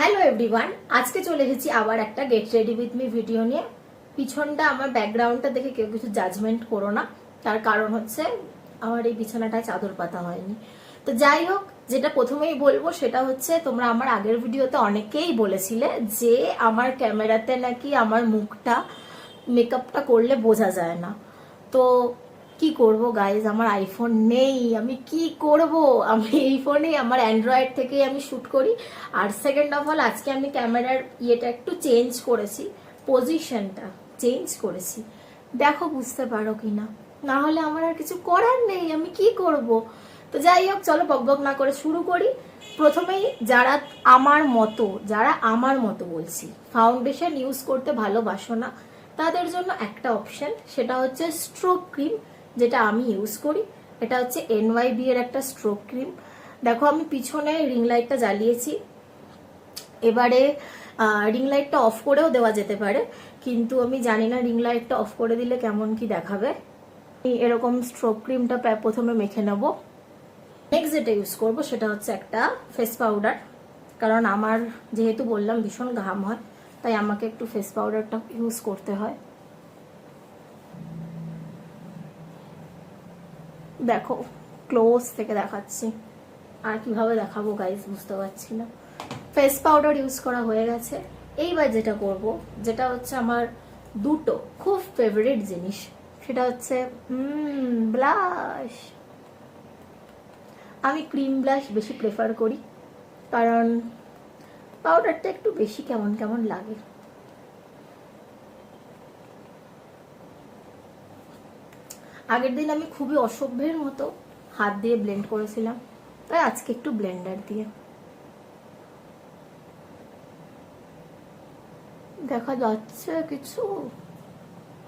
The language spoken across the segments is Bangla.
হ্যালো এভরিওয়ান, আজকে চলে এসেছি আবার একটা get ready with me video নিয়ে। পিছনটা আমার ব্যাকগ্রাউন্ডটা দেখে কেউ কিছু জাজমেন্ট করো না, তার কারণ হচ্ছে আমার এই বিছানাটায় চাদর পাতা হয়নি। তো যাই হোক, যেটা প্রথমেই বলবো সেটা হচ্ছে, তোমরা আমার আগের ভিডিওতে অনেকেই বলেছিলে যে আমার ক্যামেরাতে নাকি আমার মুখটা মেকআপটা করলে বোঝা যায় না। তো কি করব গাইজ, আমার আইফোন নেই, আমি কি করব? আমি এই ফোনেই, আমার অ্যান্ড্রয়েড থেকেই আমি শ্যুট করি। আর সেকেন্ড অফ অল, আজকে আমি ক্যামেরার ইয়েটা একটু চেঞ্জ করেছি, পজিশনটা চেঞ্জ করেছি, দেখো বুঝতে পারো কিনা। না হলে আমার আর কিছু করার নেই, আমি কি করব? তো যাই হোক, চলো বকবক না করে শুরু করি। প্রথমেই যারা আমার মতো বলছি, ফাউন্ডেশন ইউজ করতে ভালোবাসো না, তাদের জন্য একটা অপশন, সেটা হচ্ছে স্ট্রোক ক্রিম, যেটা আমি ইউজ করি। এটা হচ্ছে এনওয়াইবি এর একটা স্ট্রোক ক্রিম। দেখো, আমি পিছনে রিং লাইটটা জ্বালিয়েছি। এবারে রিং লাইটটা অফ করেও দেওয়া যেতে পারে, কিন্তু আমি জানি না রিং লাইটটা অফ করে দিলে কেমন কি দেখাবে। এরকম স্ট্রোক ক্রিমটা প্রথমে মেখে নেব। নেক্সট যেটা ইউজ করব সেটা হচ্ছে একটা ফেস পাউডার, কারণ আমার যেহেতু বললাম ভীষণ ঘাম হয়, তাই আমাকে একটু ফেস পাউডারটা ইউজ করতে হয়। দেখো, ক্লোজ থেকে দেখাচ্ছি, আর কিভাবে দেখাবো গাইজ বুঝতে পারছি না। ফেস পাউডার ইউজ করা হয়ে গেছে। এইবার যেটা করব, যেটা হচ্ছে আমার দুটো খুব ফেভারিট জিনিস, সেটা হচ্ছে ব্লাশ। আমি ক্রিম ব্লাশ বেশি প্রেফার করি, কারণ পাউডারটা একটু বেশি কেমন কেমন লাগে। আগের দিন আমি খুবই অসভ্যের মতো হাত দিয়ে ব্লেন্ড করেছিলাম, তাই আজকে একটু ব্লেন্ডার দিয়ে। দেখা যাচ্ছে কিছু?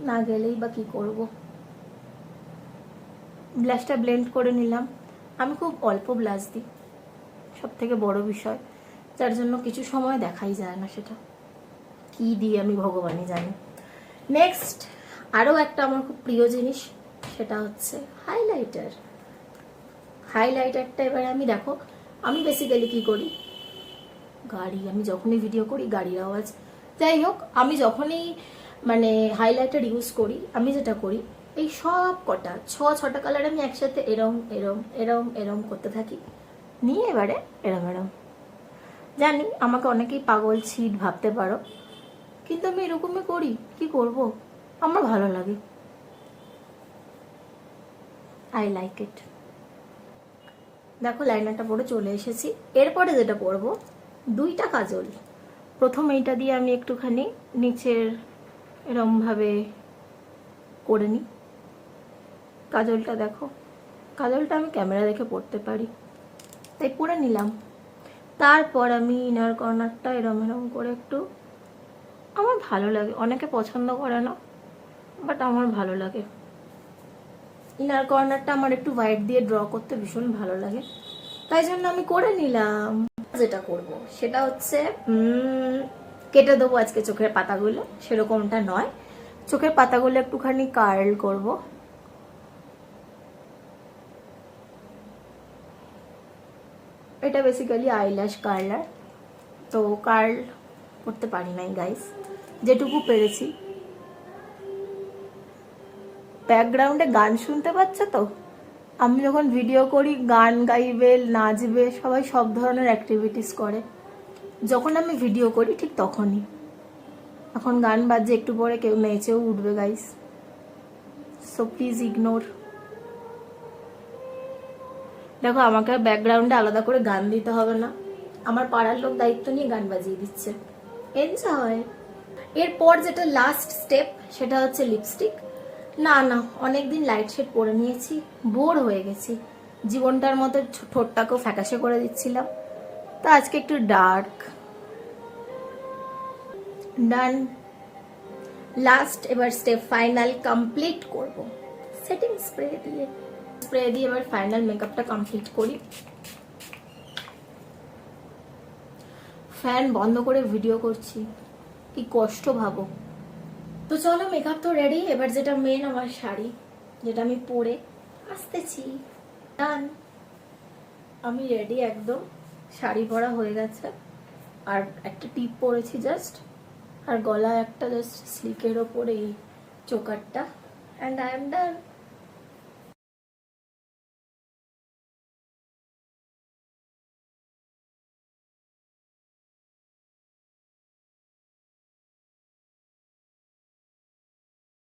না গেলেই বা কি করব। ব্লাশটা ব্লেন্ড করে নিলাম। আমি খুব অল্প ব্লাশ দিই, সব থেকে বড় বিষয়, যার জন্য কিছু সময় দেখাই যায় না সেটা কি দিই আমি ভগবানই জানি। নেক্সট আরও একটা আমার খুব প্রিয় জিনিস, সেটা হচ্ছে হাইলাইটার। হাইলাইটারটা এবারে আমি, দেখো আমি বেসিক্যালি কি করি, আমি যখনই ভিডিও করি গাড়ির আওয়াজ, যাই হোক, আমি যখনই মানে হাইলাইটার ইউজ করি, আমি যেটা করি, এই সব কটা ছটা কালার আমি একসাথে এরম এরম এরম এরম করতে থাকি, নিয়ে এবারে এরম এরম। জানি আমাকে অনেকেই পাগল ছিট ভাবতে পারো, কিন্তু আমি এরকমই করি, কি করব, আমার ভালো লাগে। I like it. দেখো, লাইনারটা পরে চলে এসেছি। এরপরে যেটা করব, দুইটা কাজল। প্রথম এইটা দিয়ে আমি একটুখানি নিচের এরমভাবে করে নিই কাজলটা। দেখো, কাজলটা আমি ক্যামেরা দেখে পড়তে পারি, তাই পরে নিলাম। তারপর আমি ইনার কর্নারটা এরম এরম করে একটু, আমার ভালো লাগে, অনেকে পছন্দ করে না, বাট আমার ভালো লাগে। ইনার কর্নারটা আমার একটু হোয়াইট দিয়ে ড্র করতে ভীষণ ভালো লাগে, তাই জন্য আমি করে নিলাম। যেটা করব সেটা হচ্ছে কেটে দেবো আজকে চোখের পাতাগুলো, সেরকমটা নয়, চোখের পাতাগুলো একটুখানি কার্ল করব। এটা বেসিক্যালি আইল্যাশ কার্লার, তো কার্ল করতে পারি নাই গাইস, যেটুকু পেরেছি। ব্যাকগ্রাউন্ডে গান শুনতে পাচ্ছ তো? আমি যখন ভিডিও করি গান গাইবে, নাচবে, সবাই সব ধরনের অ্যাক্টিভিটিস করে। যখন আমি ভিডিও করি ঠিক তখনই। এখন গান বাজছে, একটু পরে কেউ নেচেও উঠবে গাইস, সো প্লিজ ইগনোর। দেখো, আমাকে ব্যাকগ্রাউন্ডে আলাদা করে গান দিতে হবে না, আমার পাড়ার লোক দায়িত্ব নিয়ে গান বাজিয়ে দিচ্ছে, এনজয়। এরপর যেটা লাস্ট স্টেপ, সেটা হচ্ছে লিপস্টিক। না, অনেকদিন লাইট শেড পরে নিয়েছি, বোর হয়ে গেছি, জীবনটার মতো ঠোঁটটাকেও ফ্যাকাশে করে দিচ্ছিলাম, তো আজকে একটু ডার্ক। ডান, লাস্ট, এবার স্টেপ ফাইনাল কমপ্লিট করব সেটিং স্প্রে দিয়ে। এবার ফাইনাল মেকআপটা কমপ্লিট করি। ফ্যান বন্ধ করে ভিডিও করছি, কি কষ্ট ভাবো। তো চলো, মেকআপ তো রেডি। এবার যেটা মেন, আমার শাড়ি, যেটা আমি পরে আসতেছি। ডান, আমি রেডি একদম, শাড়ি পরা হয়ে গেছে। আর একটা টিপ পরেছি জাস্ট, আর গলায় একটা জাস্ট স্লিকের ওপরে এই চোকারটা, অ্যান্ড আই এম ডান।